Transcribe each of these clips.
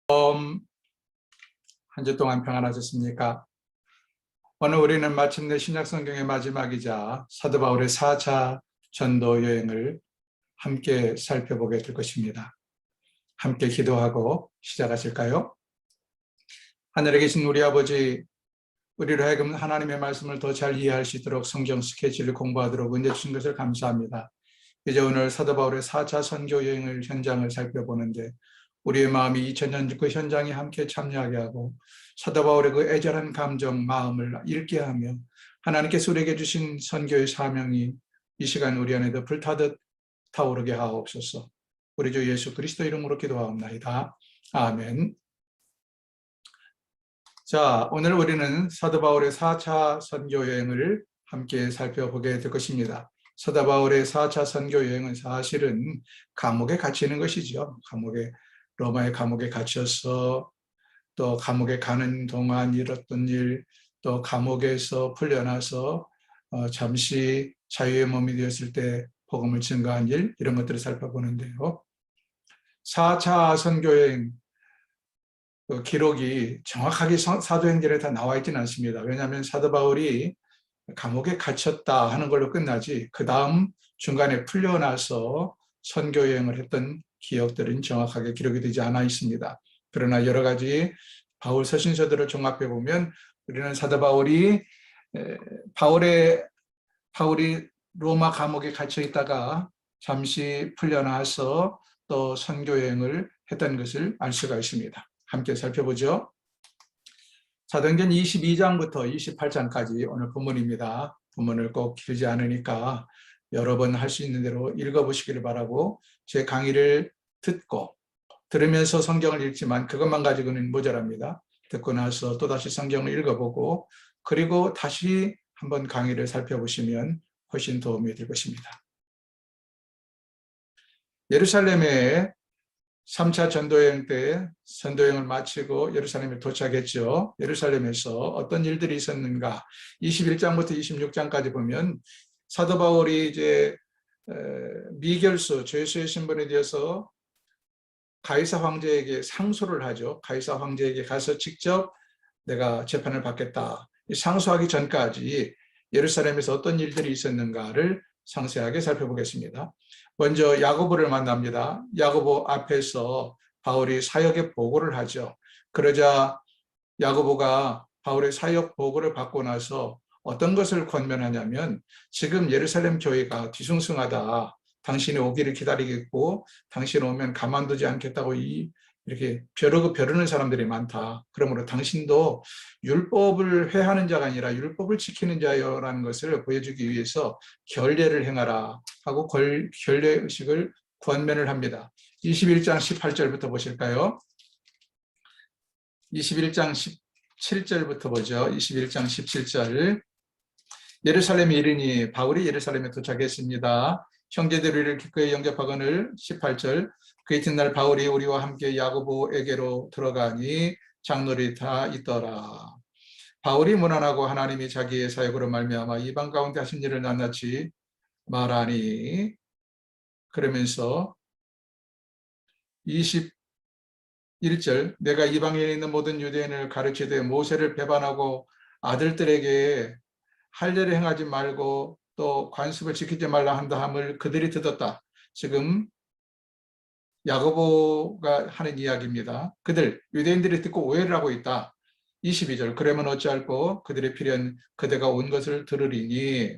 한 주 동안 평안하셨습니까? 오늘 우리는 마침내 신약성경의 마지막이자 사도 바울의 4차 전도 여행을 함께 살펴보게 될 것입니다. 함께 기도하고 시작하실까요? 하늘에 계신 우리 아버지, 우리로 하여금 하나님의 말씀을 더 잘 이해할 수 있도록 성경 스케치를 공부하도록 은혜 주신 것을 감사합니다. 이제 오늘 사도 바울의 4차 선교 여행을 현장을 살펴보는데 우리의 마음이 2000년 그 현장에 함께 참여하게 하고 사도 바울의 그 애절한 감정, 마음을 읽게 하며 하나님께서 우리에게 주신 선교의 사명이 이 시간 우리 안에도 불타듯 타오르게 하옵소서. 우리 주 예수 그리스도 이름으로 기도하옵나이다. 아멘. 자, 오늘 우리는 사도 바울의 4차 선교 여행을 함께 살펴보게 될 것입니다. 사도 바울의 4차 선교 여행은 사실은 감옥에 갇히는 것이죠. 로마의 감옥에 갇혀서 또 감옥에 가는 동안 일었던 일, 또 감옥에서 풀려나서 잠시 자유의 몸이 되었을 때 복음을 증거한 일, 이런 것들을 살펴보는데요. 4차 선교여행 기록이 정확하게 사도행전에 다 나와 있지는 않습니다. 왜냐하면 사도 바울이 감옥에 갇혔다 하는 걸로 끝나지 그 다음 중간에 풀려나서 선교여행을 했던 기억들은 정확하게 기록이 되지 않아 있습니다. 그러나 여러 가지 바울 서신서들을 종합해 보면 우리는 사도 바울이 로마 감옥에 갇혀 있다가 잠시 풀려나서 또 선교여행을 했던 것을 알 수가 있습니다. 함께 살펴보죠. 사도행전 22장부터 28장까지 오늘 본문입니다. 본문을 꼭 길지 않으니까 여러 번 할 수 있는 대로 읽어보시기를 바라고, 제 강의를 들으면서 성경을 읽지만 그것만 가지고는 모자랍니다. 듣고 나서 또다시 성경을 읽어보고 그리고 다시 한번 강의를 살펴보시면 훨씬 도움이 될 것입니다. 예루살렘에 3차 전도여행 때 선도여행을 마치고 예루살렘에 도착했죠. 예루살렘에서 어떤 일들이 있었는가? 21장부터 26장까지 보면 사도 바울이 이제 미결수, 죄수의 신분에 대해서 가이사 황제에게 상소를 하죠. 가이사 황제에게 가서 직접 내가 재판을 받겠다. 상소하기 전까지 예루살렘에서 어떤 일들이 있었는가를 상세하게 살펴보겠습니다. 먼저 야고보를 만납니다. 야고보 앞에서 바울이 사역의 보고를 하죠. 그러자 야고보가 바울의 사역 보고를 받고 나서 어떤 것을 권면하냐면, 지금 예루살렘 교회가 뒤숭숭하다. 당신이 오기를 기다리겠고 당신 오면 가만두지 않겠다고 이렇게 벼르는 사람들이 많다. 그러므로 당신도 율법을 회하는 자가 아니라 율법을 지키는 자여라는 것을 보여주기 위해서 결례를 행하라 하고 결례 의식을 권면을 합니다. 21장 18절부터 보실까요? 21장 17절부터 보죠. 21장 17절. 예루살렘에 이르니 바울이 예루살렘에 도착했습니다. 형제들이 이를 기꺼이 영접하거늘. 18절. 그 이튿날 바울이 우리와 함께 야고보에게로 들어가니 장로들이 다 있더라. 바울이 무난하고 하나님이 자기의 사역으로 말미암아 이방 가운데 하신 일을 낱낱이 말하니, 그러면서 21절. 내가 이방에 있는 모든 유대인을 가르치되 모세를 배반하고 아들들에게 할례를 행하지 말고 또 관습을 지키지 말라 한다 함을 그들이 듣었다. 지금 야고보가 하는 이야기입니다. 그들 유대인들이 듣고 오해를 하고 있다. 22절. 그러면 어찌할꼬 그들의 필연 그대가 온 것을 들으리니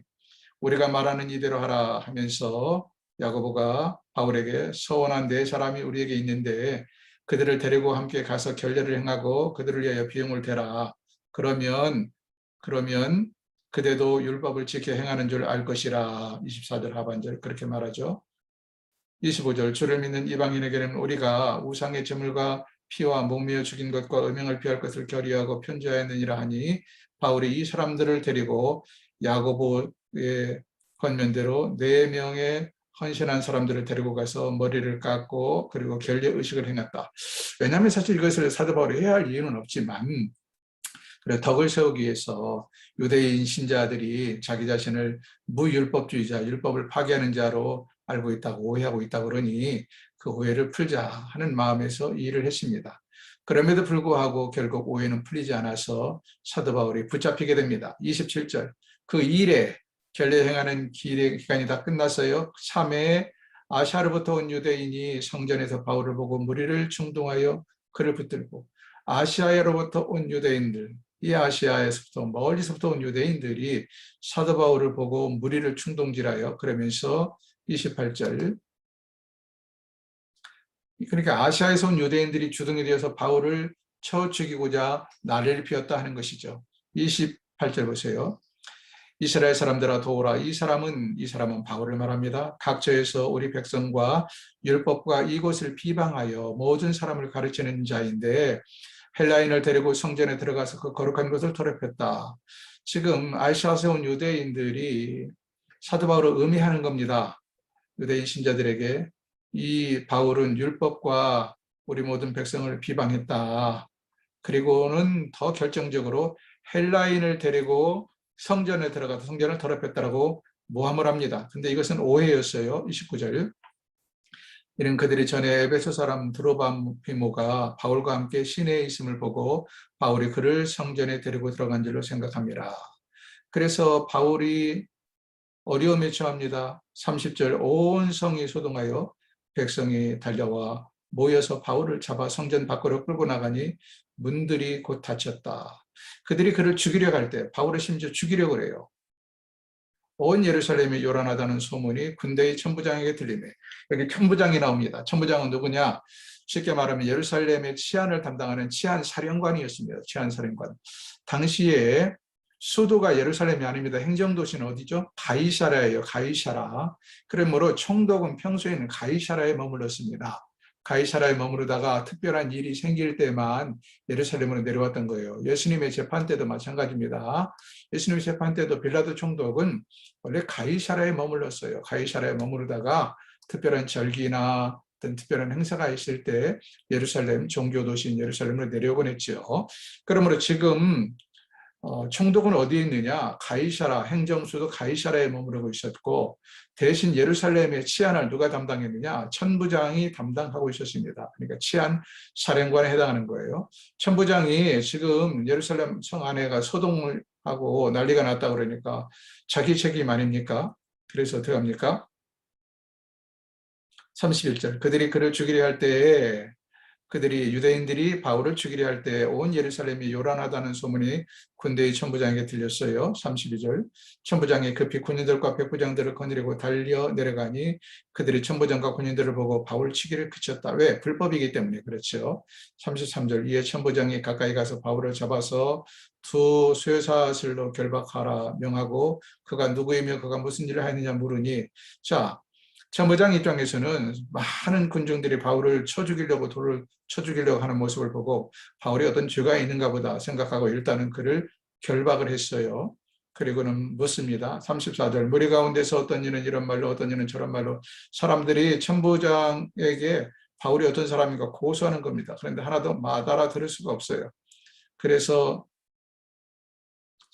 우리가 말하는 이대로 하라 하면서 야고보가 바울에게 서원한 네 사람이 우리에게 있는데 그들을 데리고 함께 가서 결례를 행하고 그들을 위하여 비용을 대라. 그러면 그대도 율법을 지켜 행하는 줄 알 것이라. 24절 하반절 그렇게 말하죠. 25절. 주를 믿는 이방인에게는 우리가 우상의 제물과 피와 목매어 죽인 것과 음행을 피할 것을 결의하고 편지하였느니라 하니, 바울이 이 사람들을 데리고 야고보의 권면대로 4명의 헌신한 사람들을 데리고 가서 머리를 깎고 그리고 결례 의식을 행했다. 왜냐하면 사실 이것을 사도 바울이 해야 할 이유는 없지만, 그래 덕을 세우기 위해서 유대인 신자들이 자기 자신을 무율법주의자, 율법을 파괴하는 자로 알고 있다고, 오해하고 있다고 그러니 그 오해를 풀자 하는 마음에서 이 일을 했습니다. 그럼에도 불구하고 결국 오해는 풀리지 않아서 사도 바울이 붙잡히게 됩니다. 27절. 그 일에 결례 행하는 기간이 다 끝났어요. 3회 아시아로부터 온 유대인이 성전에서 바울을 보고 무리를 충동하여 그를 붙들고, 아시아로부터 온 유대인들, 이 아시아에서부터 멀리서부터 온 유대인들이 사도 바울을 보고 무리를 충동질하여, 그러면서 28절, 그러니까 아시아에서 온 유대인들이 주동이 되어서 바울을 쳐 죽이고자 나를 피웠다 하는 것이죠. 28절 보세요. 이스라엘 사람들아 도우라. 이 사람은 바울을 말합니다. 각처에서 우리 백성과 율법과 이곳을 비방하여 모든 사람을 가르치는 자인데 헬라인을 데리고 성전에 들어가서 그 거룩한 것을 더럽혔다. 지금 아시아에서 온 유대인들이 사도 바울을 음해하는 겁니다. 유대인 신자들에게 이 바울은 율법과 우리 모든 백성을 비방했다. 그리고는 더 결정적으로 헬라인을 데리고 성전에 들어가서 성전을 더럽혔다라고 모함을 합니다. 근데 이것은 오해였어요. 29절. 이는 그들이 전에 에베소 사람 드로바피모가 바울과 함께 시내에 있음을 보고 바울이 그를 성전에 데리고 들어간 줄로 생각합니다. 그래서 바울이 어려움에 처합니다. 30절. 온 성이 소동하여 백성이 달려와 모여서 바울을 잡아 성전 밖으로 끌고 나가니 문들이 곧 닫혔다. 그들이 그를 죽이려 할 때 바울을 심지어 죽이려고 해요. 온 예루살렘이 요란하다는 소문이 군대의 천부장에게 들리매, 여기 천부장이 나옵니다. 천부장은 누구냐? 쉽게 말하면 예루살렘의 치안을 담당하는 치안사령관이었습니다. 치안사령관. 당시에 수도가 예루살렘이 아닙니다. 행정도시는 어디죠? 가이사라예요. 가이사라. 그러므로 총독은 평소에는 가이사라에 머물렀습니다. 가이사라에 머무르다가 특별한 일이 생길 때만 예루살렘으로 내려왔던 거예요. 예수님의 재판 때도 마찬가지입니다. 예수님의 재판 때도 빌라도 총독은 원래 가이사라에 머물렀어요. 가이사라에 머무르다가 특별한 절기나 어떤 특별한 행사가 있을 때 예루살렘, 종교도시인 예루살렘으로 내려오곤 했죠. 그러므로 지금 총독은 어디에 있느냐? 가이사라, 행정수도 가이사라에 머무르고 있었고, 대신 예루살렘의 치안을 누가 담당했느냐? 천부장이 담당하고 있었습니다. 그러니까 치안 사령관에 해당하는 거예요. 천부장이 지금 예루살렘 성 안에가 소동을 하고 난리가 났다 그러니까 자기 책임 아닙니까? 그래서 어떻게 합니까? 31절. 그들이 그를 죽이려 할 때에 유대인들이 바울을 죽이려 할 때 온 예루살렘이 요란하다는 소문이 군대의 천부장에게 들렸어요. 32절. 천부장이 급히 군인들과 백부장들을 거느리고 달려 내려가니 그들이 천부장과 군인들을 보고 바울 치기를 그쳤다. 왜? 불법이기 때문에 그렇죠. 33절. 이에 천부장이 가까이 가서 바울을 잡아서 두 쇠사슬로 결박하라 명하고 그가 누구이며 그가 무슨 일을 하느냐 물으니, 자, 천부장 입장에서는 많은 군중들이 바울을 쳐 죽이려고 돌을 쳐 죽이려고 하는 모습을 보고 바울이 어떤 죄가 있는가 보다 생각하고 일단은 그를 결박을 했어요. 그리고는 묻습니다. 34절. 무리 가운데서 어떤 이는 이런 말로 어떤 이는 저런 말로 사람들이 천부장에게 바울이 어떤 사람인가 고소하는 겁니다. 그런데 하나도 마다라 들을 수가 없어요. 그래서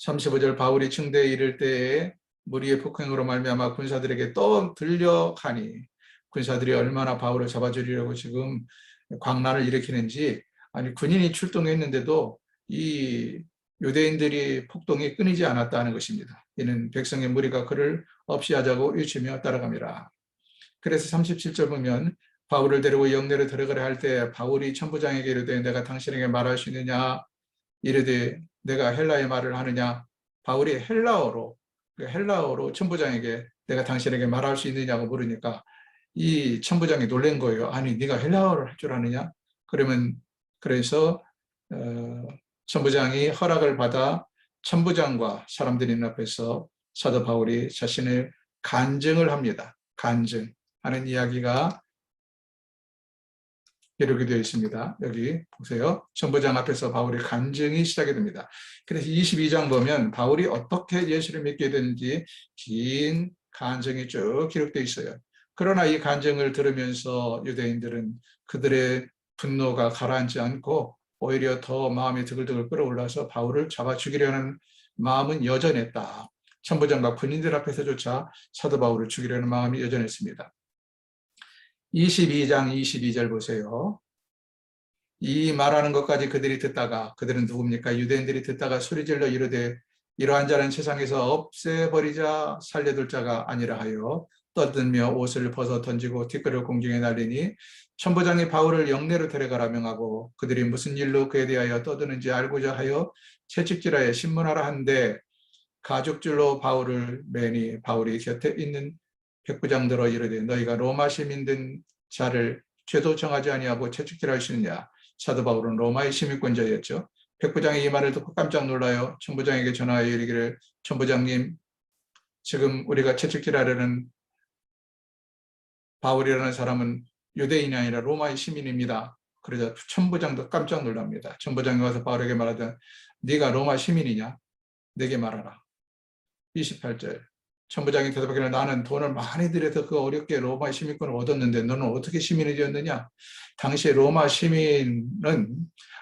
35절. 바울이 층대에 이를 때에 무리의 폭행으로 말미암아 군사들에게 또 들려가니, 군사들이 얼마나 바울을 잡아주려고 지금 광란을 일으키는지, 아니 군인이 출동했는데도 이 유대인들이 폭동이 끊이지 않았다는 것입니다. 이는 백성의 무리가 그를 없이 하자고 외치며 따라갑니다. 그래서 37절 보면 바울을 데리고 영내로 들어가려 할 때 바울이 천부장에게 이르되 내가 당신에게 말할 수 있느냐, 이르되 내가 헬라의 말을 하느냐. 바울이 헬라어로 천부장에게 내가 당신에게 말할 수 있느냐고 물으니까 이 천부장이 놀란 거예요. 아니 네가 헬라어를 할 줄 아느냐? 그래서 천부장이 허락을 받아 천부장과 사람들이 있는 앞에서 사도 바울이 자신을 간증을 합니다. 간증하는 이야기가 기록이 되어 있습니다. 여기 보세요. 천부장 앞에서 바울의 간증이 시작이 됩니다. 그래서 22장 보면 바울이 어떻게 예수를 믿게 되는지 긴 간증이 쭉 기록되어 있어요. 그러나 이 간증을 들으면서 유대인들은 그들의 분노가 가라앉지 않고 오히려 더 마음이 드글드글 끓어올라서 바울을 잡아 죽이려는 마음은 여전했다. 천부장과 군인들 앞에서조차 사도 바울을 죽이려는 마음이 여전했습니다. 22장 22절 보세요. 이 말하는 것까지 그들이 듣다가, 그들은 누굽니까? 유대인들이 듣다가 소리질러 이르되 이러한 자는 세상에서 없애버리자 살려둘 자가 아니라 하여 떠들며 옷을 벗어 던지고 티끌을 공중에 날리니 천부장이 바울을 영내로 데려가라 명하고 그들이 무슨 일로 그에 대하여 떠드는지 알고자 하여 채찍질하여 신문하라 한데 가죽줄로 바울을 매니 바울이 곁에 있는 백부장들어 이르되 너희가 로마 시민 된 자를 죄도 정하지 아니하고 채찍질할 수 있느냐. 사도 바울은 로마의 시민권자였죠. 백부장이 이 말을 듣고 깜짝 놀라요. 천부장에게 전하여 이르기를 천부장님, 지금 우리가 채찍질하려는 바울이라는 사람은 유대인이 아니라 로마의 시민입니다. 그러자 천부장도 깜짝 놀랍니다. 천부장이 와서 바울에게 말하되 네가 로마 시민이냐? 내게 말하라. 28절. 천부장이 대답하기를 나는 돈을 많이 들여서 그 어렵게 로마 시민권을 얻었는데 너는 어떻게 시민이 되었느냐? 당시 로마 시민은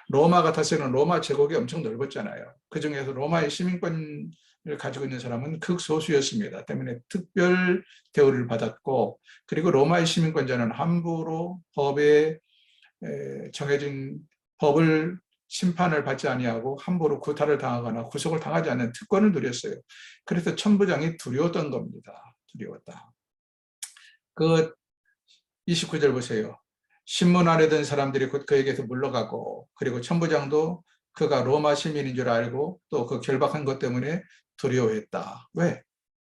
로마가 다스리는 로마 제국이 엄청 넓었잖아요. 그중에서 로마의 시민권을 가지고 있는 사람은 극소수였습니다. 때문에 특별 대우를 받았고 그리고 로마의 시민권자는 함부로 법에 정해진 법을 심판을 받지 아니하고 함부로 구타를 당하거나 구속을 당하지 않는 특권을 누렸어요. 그래서 천부장이 두려웠던 겁니다. 두려웠다. 그 29절 보세요. 신문 안에 든 사람들이 곧 그에게서 물러가고 그리고 천부장도 그가 로마 시민인 줄 알고 또 그 결박한 것 때문에 두려워했다. 왜?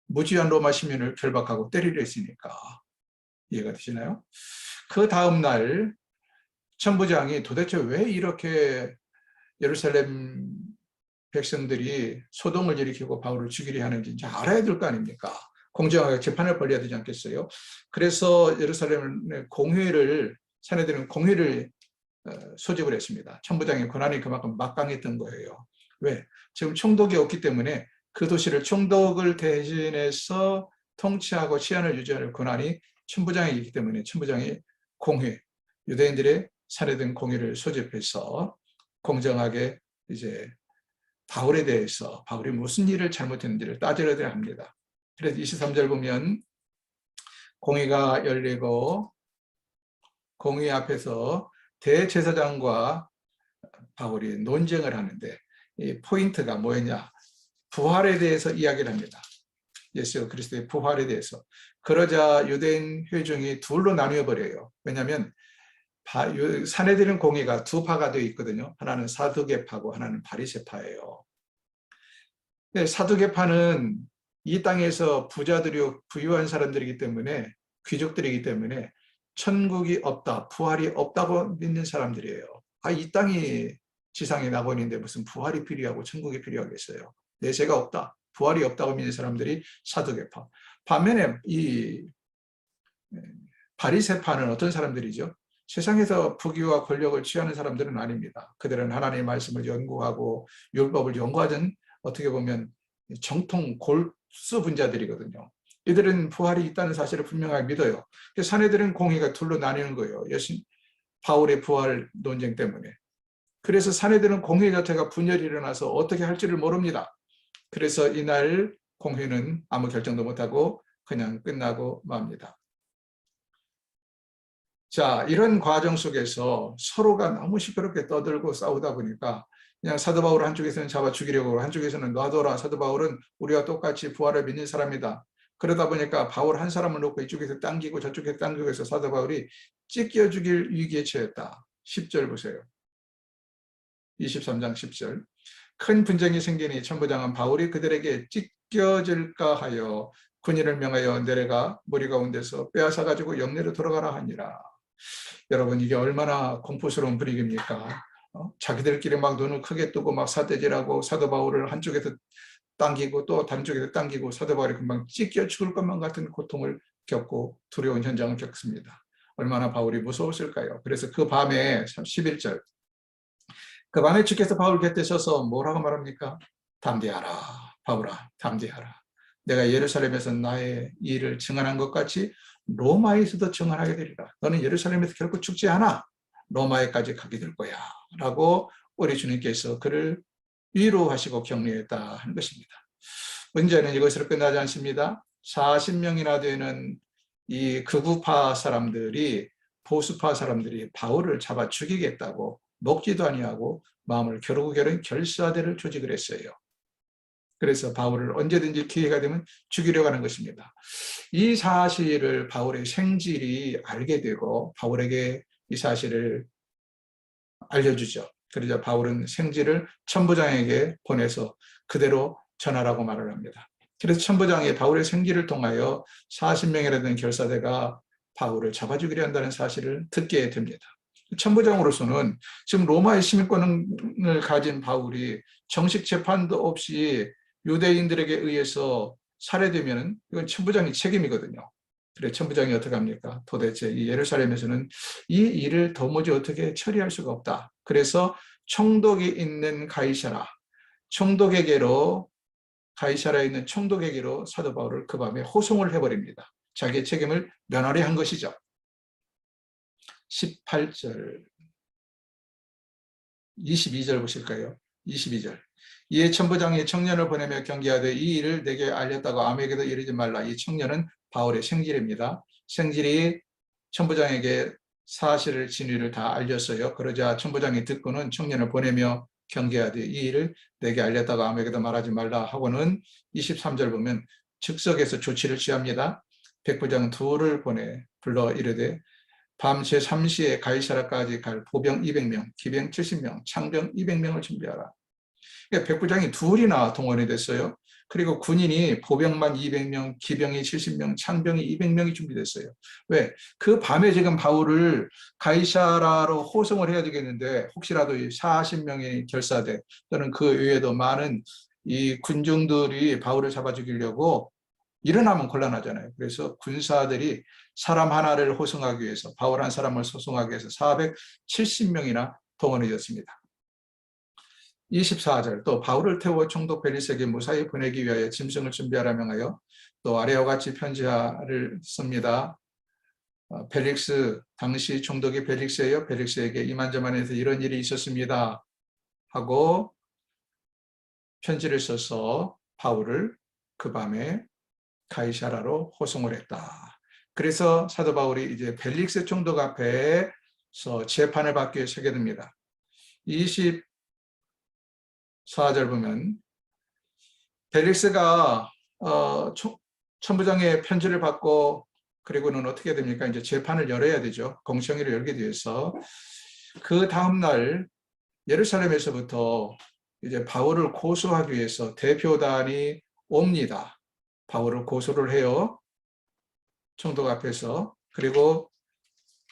무지한 로마 시민을 결박하고 때리려 했으니까. 이해가 되시나요? 그 다음 날 천부장이 도대체 왜 이렇게 예루살렘 백성들이 소동을 일으키고 바울을 죽이려 하는지 이제 알아야 될 거 아닙니까? 공정하게 재판을 벌여야 되지 않겠어요? 그래서 예루살렘의 공회를, 사내들은 공회를 소집을 했습니다. 천부장의 권한이 그만큼 막강했던 거예요. 왜? 지금 총독이 없기 때문에 그 도시를 총독을 대신해서 통치하고 치안을 유지할 권한이 천부장에 있기 때문에 천부장이 공회, 유대인들의 사내들 공회를 소집해서 공정하게 이제 바울에 대해서 바울이 무슨 일을 잘못했는지를 따져야 합니다. 그래서 23절 보면 공회가 열리고 공회 앞에서 대제사장과 바울이 논쟁을 하는데 이 포인트가 뭐였냐? 부활에 대해서 이야기를 합니다. 예수 그리스도의 부활에 대해서. 그러자 유대인 회중이 둘로 나뉘어 버려요. 왜냐하면 사내들은 공회가 두 파가 되어 있거든요. 하나는 사두개파고 하나는 바리새파예요. 사두개파는 이 땅에서 부자들이요 부유한 사람들이기 때문에 귀족들이기 때문에 천국이 없다, 부활이 없다고 믿는 사람들이에요. 이 땅이 지상에 나고 있는데 무슨 부활이 필요하고 천국이 필요하겠어요. 내세가 없다, 부활이 없다고 믿는 사람들이 사두개파. 반면에 이 바리새파는 어떤 사람들이죠? 세상에서 부귀와 권력을 취하는 사람들은 아닙니다. 그들은 하나님의 말씀을 연구하고 율법을 연구하던 어떻게 보면 정통 골수 분자들이거든요. 이들은 부활이 있다는 사실을 분명하게 믿어요. 사내들은 공의가 둘로 나뉘는 거예요. 바울의 부활 논쟁 때문에. 그래서 사내들은 공회 자체가 분열이 일어나서 어떻게 할지를 모릅니다. 그래서 이날 공회는 아무 결정도 못하고 그냥 끝나고 맙니다. 자, 이런 과정 속에서 서로가 너무 시끄럽게 떠들고 싸우다 보니까 그냥 사도 바울을 한쪽에서는 잡아 죽이려고 하고 한쪽에서는 놔둬라. 사도 바울은 우리와 똑같이 부활을 믿는 사람이다. 그러다 보니까 바울 한 사람을 놓고 이쪽에서 당기고 저쪽에서 당기고 해서 사도 바울이 찢겨 죽일 위기에 처했다. 10절 보세요. 23장 10절. 큰 분쟁이 생기니 천부장은 바울이 그들에게 찢겨질까 하여 군인을 명하여 내려가 무리 가운데서 빼앗아 가지고 영내로 돌아가라 하니라. 여러분 이게 얼마나 공포스러운 분위기입니까? 자기들끼리 막 눈을 크게 뜨고 막 사대질하고 사도 바울을 한쪽에서 당기고 또 다른 쪽에서 당기고 사도 바울이 금방 찢겨 죽을 것만 같은 고통을 겪고 두려운 현장을 겪습니다. 얼마나 바울이 무서웠을까요? 그래서 그 밤에 11절 그 밤에 주께서 바울 곁에 서서 뭐라고 말합니까? 담대하라 바울아 담대하라. 내가 예루살렘에서 나의 일을 증언한 것 같이 로마에서도 증언하게 되리라. 너는 예루살렘에서 결코 죽지 않아. 로마에까지 가게 될 거야. 라고 우리 주님께서 그를 위로하시고 격려했다 하는 것입니다. 문제는 이것으로 끝나지 않습니다. 40명이나 되는 이 극우파 사람들이 보수파 사람들이 바울을 잡아 죽이겠다고 먹지도 아니하고 마음을 겨루고 겨룬 결사대를 조직을 했어요. 그래서 바울을 언제든지 기회가 되면 죽이려고 하는 것입니다. 이 사실을 바울의 생질이 알게 되고 바울에게 이 사실을 알려주죠. 그러자 바울은 생질을 천부장에게 보내서 그대로 전하라고 말을 합니다. 그래서 천부장이 바울의 생질을 통하여 40명이나 되는 결사대가 바울을 잡아주기로 한다는 사실을 듣게 됩니다. 천부장으로서는 지금 로마의 시민권을 가진 바울이 정식 재판도 없이 유대인들에게 의해서 살해되면 이건 천부장의 책임이거든요. 그래 천부장이 어떻게 합니까? 도대체 이 예루살렘에서는 이 일을 도무지 어떻게 처리할 수가 없다. 그래서 총독이 있는 가이사라, 총독에게로 가이사라에 있는 총독에게로 사도 바울을 그 밤에 호송을 해버립니다. 자기의 책임을 면하려 한 것이죠. 18절, 22절 보실까요? 22절. 이에 천부장이 청년을 보내며 경계하되 이 일을 내게 알렸다고 아무에게도 이르지 말라. 이 청년은 바울의 생질입니다. 생질이 천부장에게 사실을 진위를 다 알렸어요. 그러자 천부장이 듣고는 청년을 보내며 경계하되 이 일을 내게 알렸다고 아무에게도 말하지 말라 하고는 23절 보면 즉석에서 조치를 취합니다. 백부장 둘을 보내 불러 이르되 밤 제3시에 가이사라까지 갈 보병 200명, 기병 70명, 창병 200명을 준비하라. 그러니까 백부장이 둘이나 동원이 됐어요. 그리고 군인이 보병만 200명, 기병이 70명, 창병이 200명이 준비됐어요. 왜? 그 밤에 지금 바울을 가이사라로 호송을 해야 되겠는데 혹시라도 40명의 결사대 또는 그 외에도 많은 이 군중들이 바울을 잡아 죽이려고 일어나면 곤란하잖아요. 그래서 군사들이 사람 하나를 호송하기 위해서 바울 한 사람을 소송하기 위해서 470명이나 동원해졌습니다. 24절 또 바울을 태워 총독 벨리스에게 무사히 보내기 위하여 짐승을 준비하라 명하여 또 아래와 같이 편지를 씁니다. 벨릭스 당시 총독이 벨릭스예요. 벨릭스에게 이만저만해서 이런 일이 있었습니다 하고 편지를 써서 바울을 그 밤에 가이사라로 호송을 했다. 그래서 사도 바울이 이제 벨릭스 총독 앞에서 재판을 받기 위해 서게 됩니다. 24절 보면 벨릭스가 천부장의 편지를 받고 그리고는 어떻게 됩니까? 이제 재판을 열어야 되죠. 공청회를 열게 되어서 그 다음날 예루살렘에서부터 이제 바울을 고소하기 위해서 대표단이 옵니다. 바울을 고소를 해요. 총독 앞에서. 그리고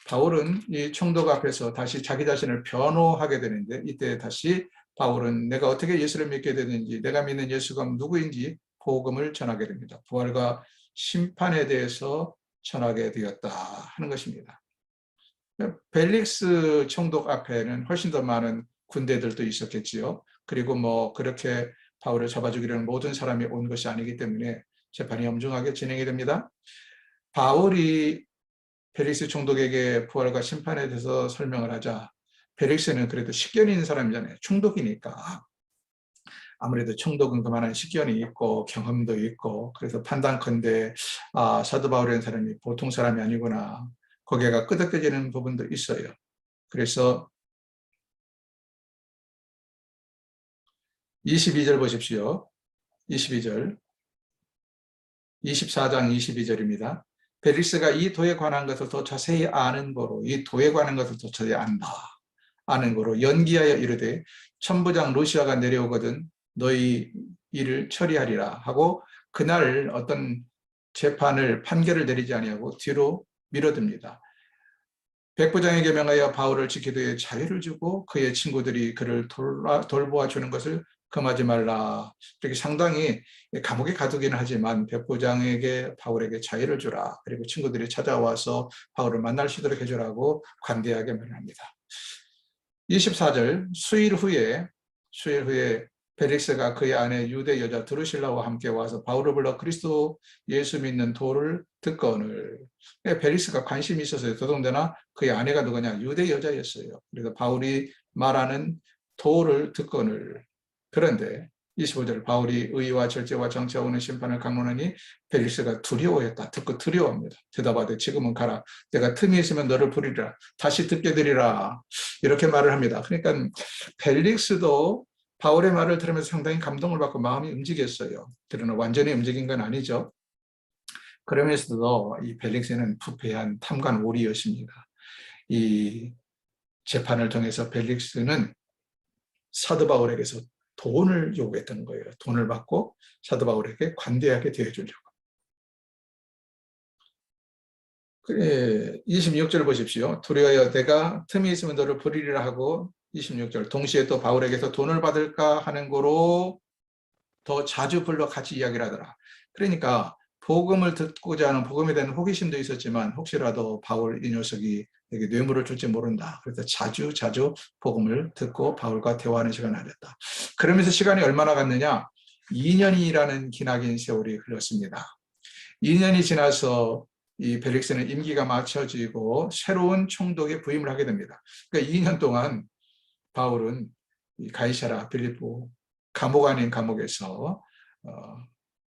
바울은 이 총독 앞에서 다시 자기 자신을 변호하게 되는데 이때 다시 바울은 내가 어떻게 예수를 믿게 되는지 내가 믿는 예수가 누구인지 복음을 전하게 됩니다. 부활과 심판에 대해서 전하게 되었다 하는 것입니다. 벨릭스 총독 앞에는 훨씬 더 많은 군대들도 있었겠지요. 그리고 뭐 그렇게 바울을 잡아주기려는 모든 사람이 온 것이 아니기 때문에 재판이 엄중하게 진행이 됩니다. 바울이 벨릭스 총독에게 부활과 심판에 대해서 설명을 하자 벨릭스는 그래도 식견이 있는 사람이잖아요. 총독이니까. 아무래도 총독은 그만한 식견이 있고 경험도 있고 그래서 판단컨대 사도 바울이라는 사람이 보통 사람이 아니구나. 고개가 끄덕여지는 부분도 있어요. 그래서 22절 보십시오. 22절. 24장 22절입니다. 벨릭스가 이 도에 관한 것을 더 자세히 아는 거로 이 도에 관한 것을 더 자세히 안다. 아는 거로 연기하여 이르되 천부장 루시아가 내려오거든 너희 일을 처리하리라 하고 그날 어떤 재판을 판결을 내리지 아니하고 뒤로 밀어듭니다. 백부장에게 명하여 바울을 지키되 자유를 주고 그의 친구들이 그를 돌보아 주는 것을 금하지 말라. 이렇게 상당히 감옥에 가두기는 하지만 백부장에게 바울에게 자유를 주라. 그리고 친구들이 찾아와서 바울을 만날 수 있도록 해주라고 관대하게 말합니다. 24절 수일 후에 벨릭스가 그의 아내 유대 여자 드루실라와 함께 와서 바울을 불러 그리스도 예수 믿는 도를 듣거늘. 벨릭스가 관심이 있어서 더더군다나 그의 아내가 누구냐? 유대 여자였어요. 그래서 바울이 말하는 도를 듣거늘. 그런데 25절 바울이 의와 절제와 정치와 오는 심판을 강론하니 벨릭스가 두려워했다. 듣고 두려워합니다. 대답하되 지금은 가라. 내가 틈이 있으면 너를 부리리라. 다시 듣게 되리라. 이렇게 말을 합니다. 그러니까 벨릭스도 바울의 말을 들으면서 상당히 감동을 받고 마음이 움직였어요. 그러나 완전히 움직인 건 아니죠. 그러면서도 이 벨릭스는 부패한 탐관 오리였습니다. 이 재판을 통해서 벨릭스는 사도 바울에게서 돈을 요구했던 거예요. 돈을 받고 사도 바울에게 관대하게 대해주려고. 26절 보십시오. 두려워하여 내가 틈이 있으면 너를 부리리라 하고 26절 동시에 또 바울에게서 돈을 받을까 하는 거로 더 자주 불러 같이 이야기를 하더라. 그러니까 복음을 듣고자 하는 복음에 대한 호기심도 있었지만 혹시라도 바울 이 녀석이 내게 뇌물을 줄지 모른다. 그래서 자주 복음을 듣고 바울과 대화하는 시간을 가졌다. 그러면서 시간이 얼마나 갔느냐? 2년이라는 기나긴 세월이 흘렀습니다. 2년이 지나서 이 벨릭스는 임기가 맞춰지고 새로운 총독에 부임을 하게 됩니다. 그러니까 2년 동안 바울은 이 가이사라 빌립보 감옥 아닌 감옥에서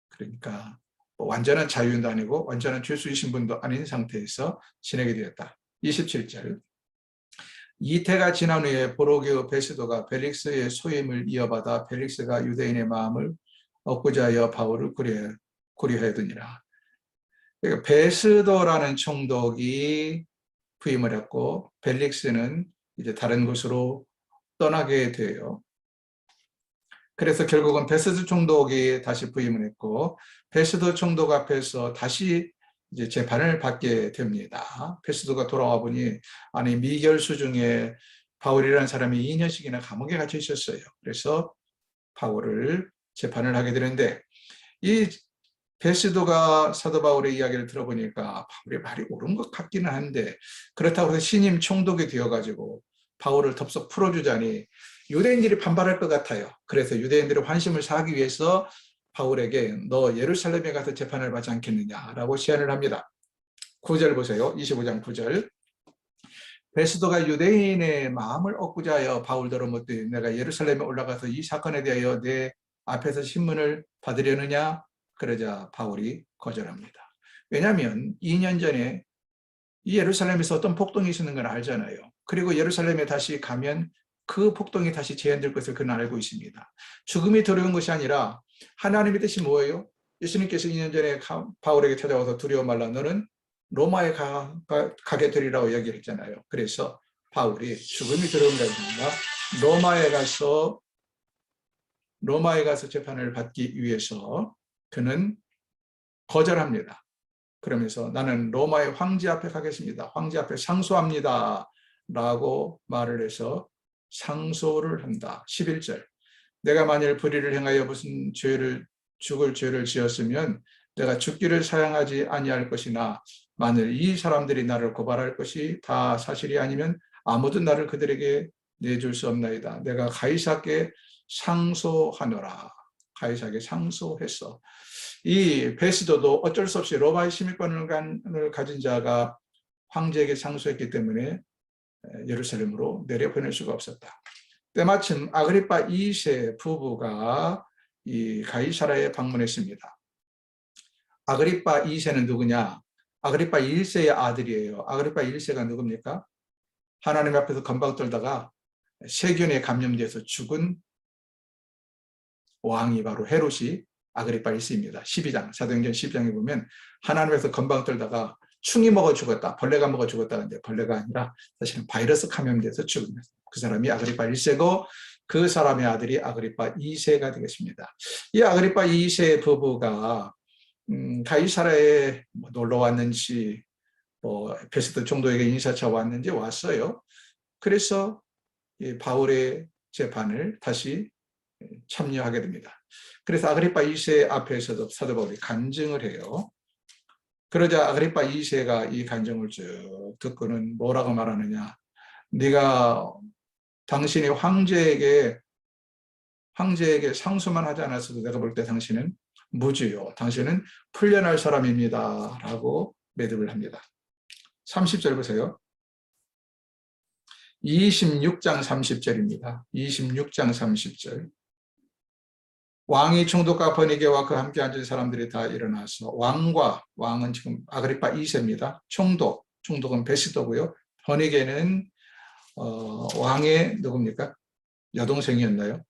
그러니까 완전한 자유인도 아니고 완전한 죄수의 신분도 아닌 상태에서 지내게 되었다. 27절 이태가 지난 후에 보로게오 베스도가 벨릭스의 소임을 이어받아 벨릭스가 유대인의 마음을 얻고자 하여 바울을 고려하였느니라. 그러니까 베스도라는 총독이 부임을 했고 벨릭스는 이제 다른 곳으로 떠나게 돼요. 그래서 결국은 베스도 총독이 다시 부임을 했고 베스도 총독 앞에서 다시 이제 재판을 받게 됩니다. 베스도가 돌아와 보니 아니 미결수 중에 바울이라는 사람이 2년씩이나 감옥에 갇혀 있었어요. 그래서 바울을 재판을 하게 되는데 이 베스도가 사도 바울의 이야기를 들어보니까 바울의 말이 옳은 것 같기는 한데 그렇다고 해서 신임 총독이 되어가지고 바울을 덥석 풀어주자니 유대인들이 반발할 것 같아요. 그래서 유대인들의 환심을 사기 위해서 바울에게 너 예루살렘에 가서 재판을 받지 않겠느냐라고 제안을 합니다. 9절 보세요. 25장 9절 베스도가 유대인의 마음을 얻고자 하여 바울더러 묻되 내가 예루살렘에 올라가서 이 사건에 대하여 내 앞에서 신문을 받으려느냐? 그러자 바울이 거절합니다. 왜냐하면 2년 전에 이 예루살렘에서 어떤 폭동이 있었는 걸 알잖아요. 그리고 예루살렘에 다시 가면 그 폭동이 다시 재현될 것을 그는 알고 있습니다. 죽음이 두려운 것이 아니라 하나님의 뜻이 뭐예요? 예수님께서 2년 전에 바울에게 찾아와서 두려워 말라 너는 로마에 가게 되리라고 얘기를 했잖아요. 그래서 바울이 죽음이 두려운 것이 아니라 로마에 가서 재판을 받기 위해서 그는 거절합니다. 그러면서 나는 로마의 황제 앞에 가겠습니다. 황제 앞에 상소합니다. 라고 말을 해서 상소를 한다. 11절 내가 만일 불의를 행하여 무슨 죽을 죄를 지었으면 내가 죽기를 사양하지 아니할 것이나 만일 이 사람들이 나를 고발할 것이 다 사실이 아니면 아무도 나를 그들에게 내줄 수 없나이다. 내가 가이사께 상소하노라. 가이사에게 상소했어. 이 베스도도 어쩔 수 없이 로마의 시민권을 가진 자가 황제에게 상소했기 때문에 예루살렘으로 내려보낼 수가 없었다. 때마침 아그리파 2세 부부가 이 가이사라에 방문했습니다. 아그리파 2세는 누구냐? 아그리파 1세의 아들이에요. 아그리파 1세가 누굽니까? 하나님 앞에서 건방 떨다가 세균에 감염돼서 죽은 왕이 바로 헤롯이 아그리파 1세입니다. 12장, 사도행전 12장에 보면 하나님에서 건방 떨다가 충이 먹어 죽었다, 벌레가 먹어 죽었다는데 벌레가 아니라 사실은 바이러스 감염돼서 죽습니다. 그 사람이 아그리파 1세고 그 사람의 아들이 아그리파 2세가 되겠습니다. 이 아그리파 2세 부부가 가이사라에 놀러 왔는지 베스도 총독에게 인사차 왔는지 왔어요. 그래서 바울의 재판을 다시 참여하게 됩니다. 그래서 아그리파 2세 앞에서도 사도 바울이 간증을 해요. 그러자 아그리파 2세가 이 간증을 쭉 듣고는 뭐라고 말하느냐? 네가 당신이 황제에게 상소만 하지 않았어도 내가 볼 때 당신은 무죄요. 당신은 풀려날 사람입니다. 라고 매듭을 합니다. 30절 보세요. 26장 30절입니다. 26장 30절. 왕이 총독과 버니게와 그 함께 앉은 사람들이 다 일어나서 왕은 지금 아그리파 2세입니다. 총독은 베스도고요. 버니게는 왕의 누굽니까? 여동생이었나요?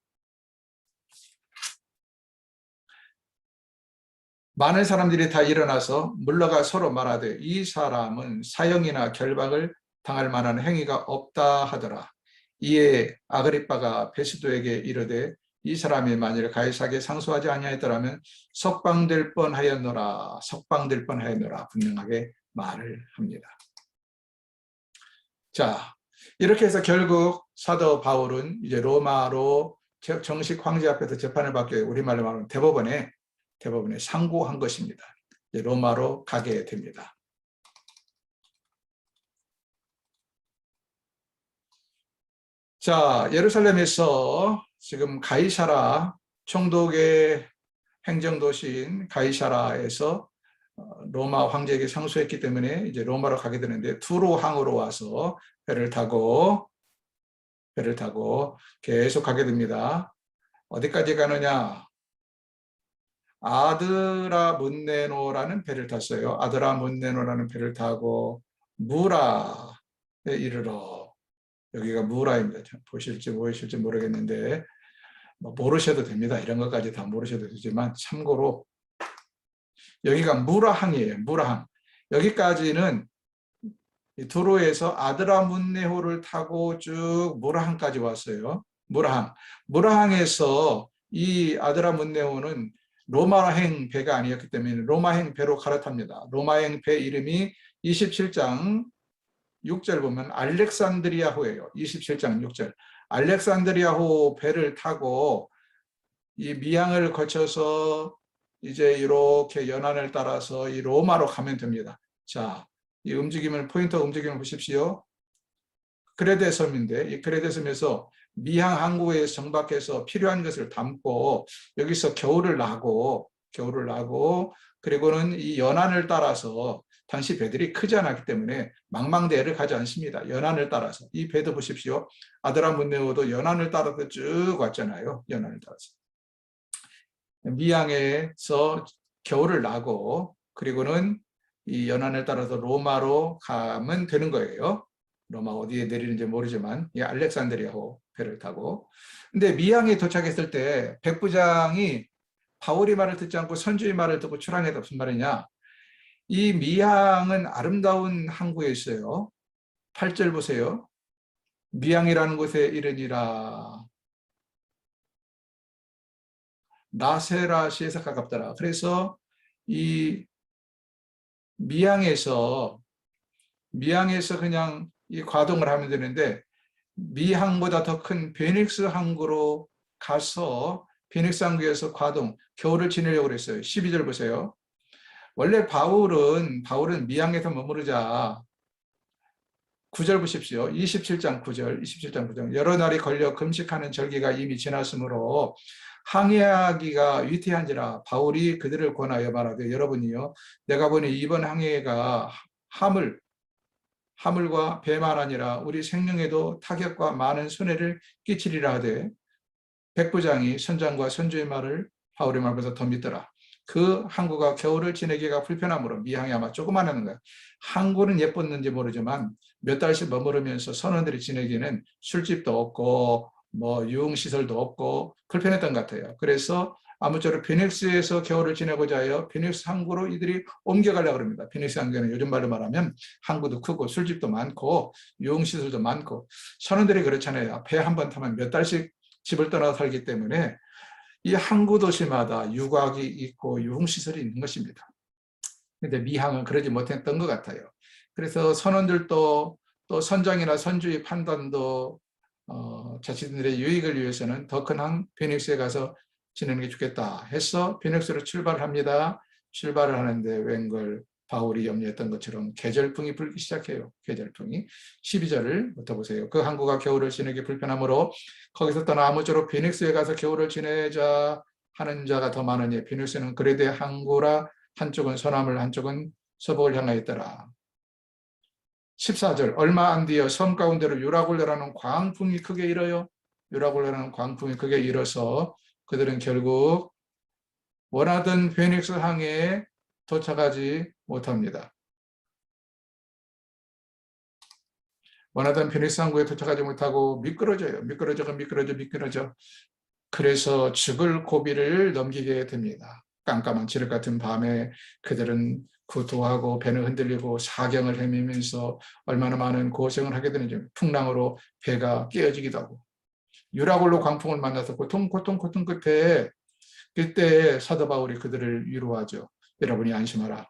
많은 사람들이 다 일어나서 물러가 서로 말하되 이 사람은 사형이나 결박을 당할 만한 행위가 없다 하더라. 이에 아그리빠가 베스도에게 이르되 이 사람이 만일 가이사에게 상소하지 아니하였더라면 석방될 뻔하였노라 분명하게 말을 합니다. 자, 이렇게 해서 결국 사도 바울은 이제 로마로 정식 황제 앞에서 재판을 받게 우리말로 말하면 대법원에 상고한 것입니다. 이제 로마로 가게 됩니다. 자, 예루살렘에서 지금 가이사라 총독의 행정도시인 가이사라에서 로마 황제에게 상소했기 때문에 이제 로마로 가게 되는데 투로항으로 와서 배를 타고 계속 가게 됩니다. 어디까지 가느냐? 아드라문네노라는 배를 탔어요. 아드라문네노라는 배를 타고 무라에 이르러, 여기가 무라입니다. 보실지 모르실지 모르겠는데 모르셔도 됩니다. 이런 것까지 다 모르셔도 되지만 참고로 여기가 무라항이에요. 무라항. 여기까지는 두로에서 아드라문네호를 타고 쭉 무라항까지 왔어요. 무라항에서 이 아드라문네호는 로마행 배가 아니었기 때문에 로마행 배로 갈아탑니다. 로마행 배 이름이 27장 6절 보면 알렉산드리아호예요. 27장 6절. 알렉산드리아호 배를 타고 이 미항을 거쳐서 이제 이렇게 연안을 따라서 이 로마로 가면 됩니다. 자, 이 포인터 움직임을 보십시오. 크레데 섬인데 이 크레데 섬에서 미항 항구에 정박해서 필요한 것을 담고 여기서 겨울을 나고 그리고는 이 연안을 따라서 당시 배들이 크지 않았기 때문에 망망대해를 가지 않습니다. 연안을 따라서 이 배도 보십시오. 아드라문네오도 연안을 따라서 쭉 왔잖아요. 연안을 따라서 미항에서 겨울을 나고 그리고는 이 연안을 따라서 로마로 가면 되는 거예요. 로마 어디에 내리는지 모르지만 이 알렉산드리아호 배를 타고. 근데 미항에 도착했을 때 백부장이 바울이 말을 듣지 않고 선주의 말을 듣고 출항했다. 무슨 말이냐? 이 미항은 아름다운 항구에 있어요. 8절 보세요. 미항이라는 곳에 이르니라. 나세라시에서 가깝더라. 그래서 이 미항에서 그냥 이 과동을 하면 되는데 미항보다 더 큰 베닉스 항구로 가서 베닉스 항구에서 겨울을 지내려고 그랬어요. 12절 보세요. 원래 바울은 미항에서 머무르자 9절 보십시오. 27장 9절. 여러 날이 걸려 금식하는 절기가 이미 지났으므로 항해하기가 위태한지라 바울이 그들을 권하여 말하되 여러분이요 내가 보니 이번 항해가 하물과 배만 아니라 우리 생명에도 타격과 많은 손해를 끼치리라 하되 백부장이 선장과 선주의 말을 바울의 말보다 더 믿더라. 그 항구가 겨울을 지내기가 불편하므로 미항이 아마 조그마한 거야. 항구는 예뻤는지 모르지만 몇 달씩 머무르면서 선원들이 지내기는 술집도 없고 유흥시설도 없고 불편했던 것 같아요. 그래서 아무쪼록 피닉스에서 겨울을 지내고자 하여 피닉스 항구로 이들이 옮겨가려고 합니다. 피닉스 항구는 요즘 말로 말하면 항구도 크고 술집도 많고 유흥시설도 많고 선원들이 그렇잖아요. 배 한 번 타면 몇 달씩 집을 떠나 살기 때문에 이 항구 도시마다 유곽이 있고 유흥시설이 있는 것입니다. 그런데 미항은 그러지 못했던 것 같아요. 그래서 선원들도 또 선장이나 선주의 판단도 자신들의 유익을 위해서는 더 큰 항 피닉스에 가서 지내는 게 좋겠다 해서 피닉스로 출발합니다. 출발을 하는데 웬걸 바울이 염려했던 것처럼 계절풍이 불기 시작해요. 계절풍이. 12절을 보세요. 그 항구가 겨울을 지내기 불편하므로 거기서 떠나 아무쪼록 피닉스에 가서 겨울을 지내자 하는 자가 더 많으니 피닉스는 그레데 항구라 한쪽은 서남을 한쪽은 서북을 향하였더라. 14절 얼마 안 뒤에 섬 가운데로 유라굴레라는 광풍이 크게 일어요. 유라굴레라는 광풍이 크게 일어서 그들은 결국 원하던 페닉스 항해에 도착하지 못합니다. 원하던 페닉스 항구에 도착하지 못하고 미끄러져요. 미끄러져. 그래서 죽을 고비를 넘기게 됩니다. 깜깜한 지륵 같은 밤에 그들은 구토하고 배는 흔들리고 사경을 헤매면서 얼마나 많은 고생을 하게 되는지, 풍랑으로 배가 깨어지기도 하고 유라굴로 광풍을 만나서 고통 끝에, 그때 사도 바울이 그들을 위로하죠. 여러분이 안심하라.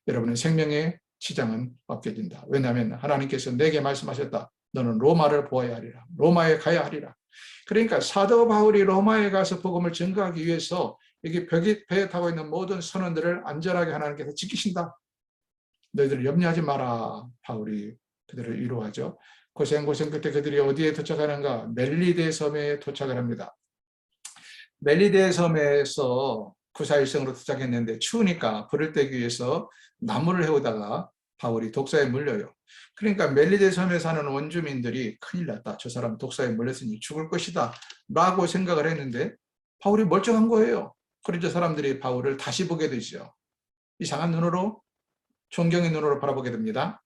여러분의 생명의 지장은 없게 된다. 왜냐하면 하나님께서 내게 말씀하셨다. 너는 로마를 보아야 하리라. 로마에 가야 하리라. 그러니까 사도 바울이 로마에 가서 복음을 증거하기 위해서 여기 배에 타고 있는 모든 선원들을 안전하게 하나님께서 지키신다. 너희들 염려하지 마라. 바울이 그들을 위로하죠. 고생 끝에 그들이 어디에 도착하는가? 멜리데 섬에 도착을 합니다. 멜리데 섬에서 구사일성으로 도착했는데 추우니까 불을 떼기 위해서 나무를 해오다가 바울이 독사에 물려요. 그러니까 멜리데 섬에 사는 원주민들이 큰일 났다. 저 사람 독사에 물렸으니 죽을 것이다. 라고 생각을 했는데 바울이 멀쩡한 거예요. 그래서 사람들이 바울을 다시 보게 되죠. 이상한 눈으로, 존경의 눈으로 바라보게 됩니다.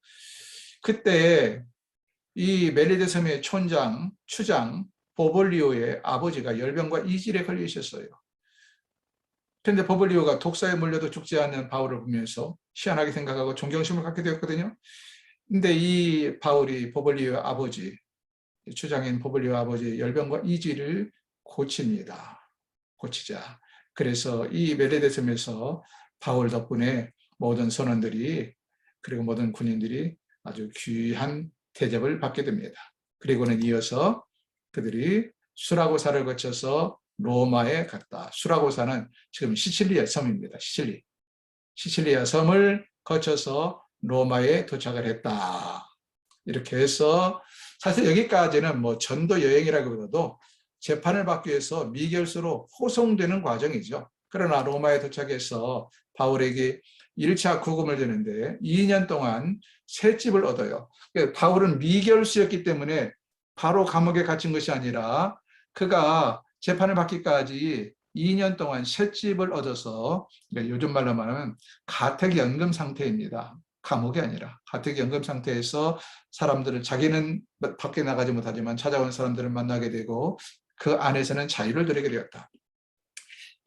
그때 이 멜리데 섬의 추장 보볼리오의 아버지가 열병과 이질에 걸려 있었어요. 그런데 보볼리오가 독사에 물려도 죽지 않는 바울을 보면서 희한하게 생각하고 존경심을 갖게 되었거든요. 근데 이 바울이 보볼리오 아버지, 추장인 보볼리오 아버지 열병과 이질을 고칩니다. 고치자. 그래서 이 멜리데 섬에서 바울 덕분에 모든 선원들이, 그리고 모든 군인들이 아주 귀한 대접을 받게 됩니다. 그리고는 이어서 그들이 수라고사를 거쳐서 로마에 갔다. 수라고사는 지금 시칠리아 섬입니다. 시칠리아 섬을 거쳐서 로마에 도착을 했다. 이렇게 해서 사실 여기까지는 뭐 전도 여행이라기보다도 재판을 받기 위해서 미결수로 호송되는 과정이죠. 그러나 로마에 도착해서 바울에게 1차 구금을 되는데 2년 동안 셋집을 얻어요. 바울은 미결수였기 때문에 바로 감옥에 갇힌 것이 아니라 그가 재판을 받기까지 2년 동안 셋집을 얻어서, 요즘 말로 말하면 가택연금 상태입니다. 감옥이 아니라 가택연금 상태에서 사람들을, 자기는 밖에 나가지 못하지만 찾아온 사람들을 만나게 되고 그 안에서는 자유를 누리게 되었다.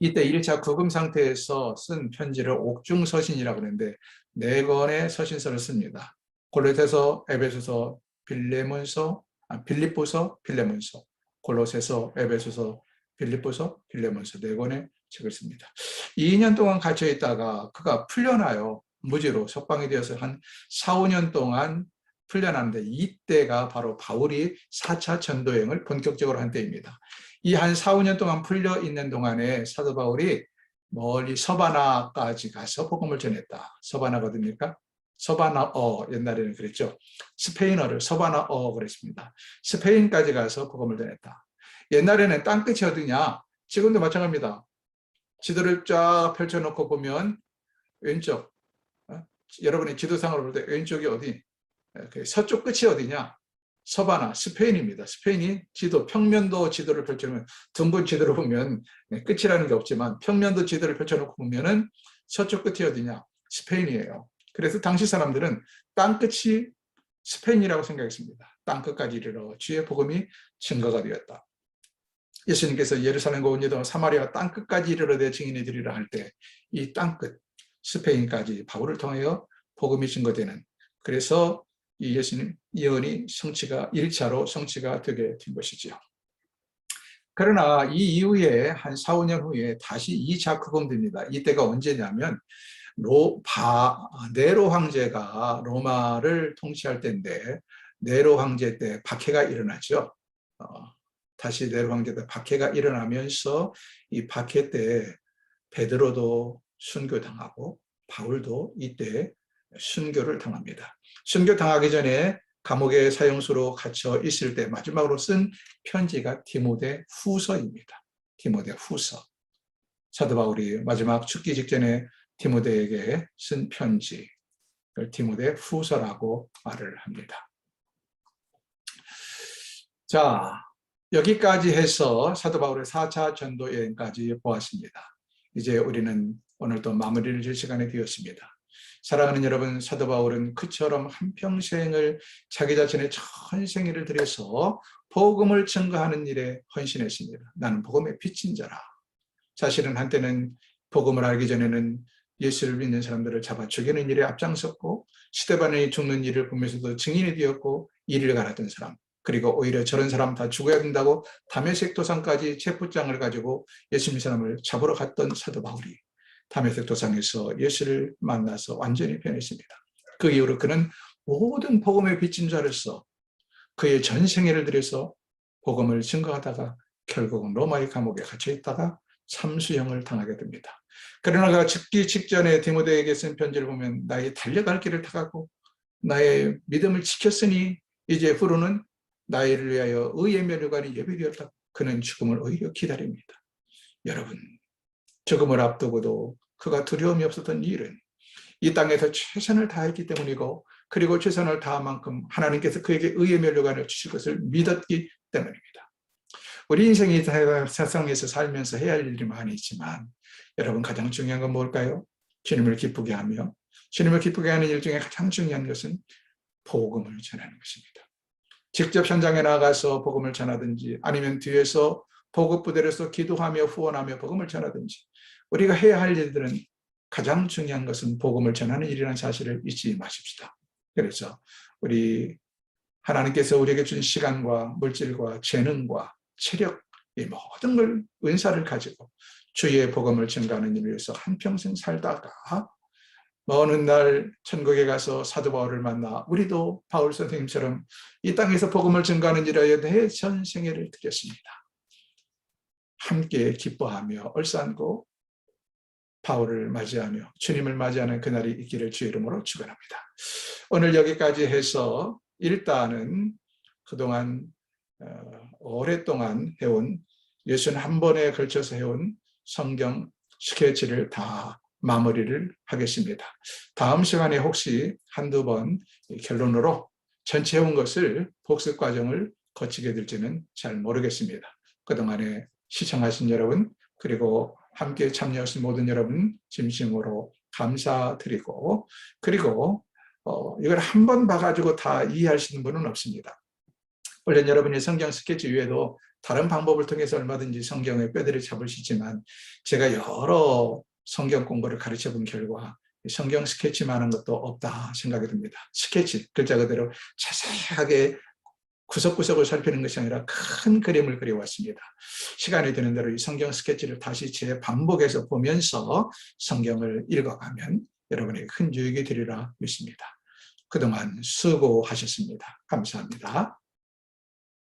이때 1차 구금 상태에서 쓴 편지를 옥중서신이라고 하는데 4권의 서신서를 씁니다. 골로새서, 에베소서, 빌립보서, 빌레몬서, 골로새서, 에베소서, 빌립보서, 빌레몬서 4권의 책을 씁니다. 2년 동안 갇혀 있다가 그가 풀려나요. 무죄로 석방이 되어서 한 4, 5년 동안 풀려나는데 이때가 바로 바울이 4차 전도여행을 본격적으로 한 때입니다. 이 한 4, 5년 동안 풀려 있는 동안에 사도 바울이 멀리 서바나까지 가서 복음을 전했다. 서바나가 어딥니까? 서바나어, 옛날에는 그랬죠. 스페인어를 서바나어 그랬습니다. 스페인까지 가서 복음을 전했다. 옛날에는 땅끝이 어디냐? 지금도 마찬가지입니다. 지도를 쫙 펼쳐놓고 보면 왼쪽, 여러분이 지도상으로 볼 때 왼쪽이 어디? 서쪽 끝이 어디냐? 서바나, 스페인입니다. 스페인이 지도, 평면도 지도를 펼쳐놓으면, 둥근 지도를 보면 끝이라는 게 없지만 평면도 지도를 펼쳐놓고 보면은 서쪽 끝이 어디냐? 스페인이에요. 그래서 당시 사람들은 땅끝이 스페인이라고 생각했습니다. 땅끝까지 이르러 주의 복음이 증거가 되었다. 예수님께서 예루살렘과 온 유다 사마리아 땅끝까지 이르러 내 증인이 되리라 할 때 이 땅끝, 스페인까지 바울을 통하여 복음이 증거되는, 그래서 이 예수님 예언이 1차로 성취가 되게 된 것이지요. 그러나 이 이후에 한 4, 5년 후에 다시 2차 구금됩니다. 이때가 언제냐면 네로 황제가 로마를 통치할 때인데, 네로 황제 때 박해가 일어나죠. 다시 네로 황제 때 박해가 일어나면서 이 박해 때 베드로도 순교당하고 바울도 이때 순교를 당합니다. 순교당하기 전에 감옥의 사형수로 갇혀 있을 때 마지막으로 쓴 편지가 디모데 후서입니다. 디모데 후서. 사도 바울이 마지막 죽기 직전에 디모데에게 쓴 편지, 디모데 후서라고 말을 합니다. 자, 여기까지 해서 사도 바울의 4차 전도 여행까지 보았습니다. 이제 우리는 오늘 또 마무리를 질 시간이 되었습니다. 사랑하는 여러분, 사도 바울은 그처럼 한평생을 자기 자신의 전생애를 들여서 복음을 증거하는 일에 헌신했습니다. 나는 복음의 빛인 자라. 사실은 한때는 복음을 알기 전에는 예수를 믿는 사람들을 잡아 죽이는 일에 앞장섰고 스데반이 죽는 일을 보면서도 증인이 되었고 이를 갈았던 사람, 그리고 오히려 저런 사람 다 죽어야 된다고 다메섹 도상까지 체포장을 가지고 예수 믿는 사람을 잡으러 갔던 사도 바울이 다메섹 도상에서 예수를 만나서 완전히 변했습니다. 그 이후로 그는 모든 복음의 빛인 자로서 그의 전생애를 들여서 복음을 증거하다가 결국은 로마의 감옥에 갇혀 있다가 참수형을 당하게 됩니다. 그러나 그가 죽기 직전에 디모데에게 쓴 편지를 보면 나의 달려갈 길을 타가고 나의 믿음을 지켰으니 이제 후로는 나를 위하여 의의 면류관이 예비되었다. 그는 죽음을 오히려 기다립니다. 여러분, 죽음을 앞두고도 그가 두려움이 없었던 일은 이 땅에서 최선을 다했기 때문이고, 그리고 최선을 다한 만큼 하나님께서 그에게 의의 면류관을 주실 것을 믿었기 때문입니다. 우리 인생이 세상에서 살면서 해야 할 일이 많이 있지만 여러분, 가장 중요한 건 뭘까요? 주님을 기쁘게 하며, 주님을 기쁘게 하는 일 중에 가장 중요한 것은 복음을 전하는 것입니다. 직접 현장에 나가서 복음을 전하든지 아니면 뒤에서 보급부대로서 기도하며 후원하며 복음을 전하든지, 우리가 해야 할 일들은 가장 중요한 것은 복음을 전하는 일이라는 사실을 잊지 마십시다. 그래서 우리 하나님께서 우리에게 준 시간과 물질과 재능과 체력, 이 모든 걸, 은사를 가지고 주의 복음을 전가하는 일을 위해서 한평생 살다가 어느 날 천국에 가서 사도 바울을 만나 우리도 바울 선생님처럼 이 땅에서 복음을 전가하는 일에 내 전생애를 드렸습니다. 함께 기뻐하며 얼싸안고 바울을 맞이하며 주님을 맞이하는 그날이 있기를 주의 이름으로 축원합니다. 오늘 여기까지 해서 일단은 그동안 오랫동안 해온 61번에 걸쳐서 해온 성경 스케치를 다 마무리를 하겠습니다. 다음 시간에 혹시 한두 번 결론으로 전체 해온 것을 복습 과정을 거치게 될지는 잘 모르겠습니다. 그동안에 시청하신 여러분, 그리고 함께 참여하신 모든 여러분 진심으로 감사드리고, 그리고 이걸 한 번 봐가지고 다 이해하시는 분은 없습니다. 물론 여러분이 성경 스케치 외에도 다른 방법을 통해서 얼마든지 성경의 뼈대를 잡을 수 있지만, 제가 여러 성경 공부를 가르쳐 본 결과 성경 스케치만 한 것도 없다 생각이 듭니다. 스케치, 글자 그대로 자세하게 구석구석을 살피는 것이 아니라 큰 그림을 그려왔습니다. 시간이 되는 대로 이 성경 스케치를 다시 재반복해서 보면서 성경을 읽어가면 여러분에게 큰 유익이 되리라 믿습니다. 그동안 수고하셨습니다. 감사합니다.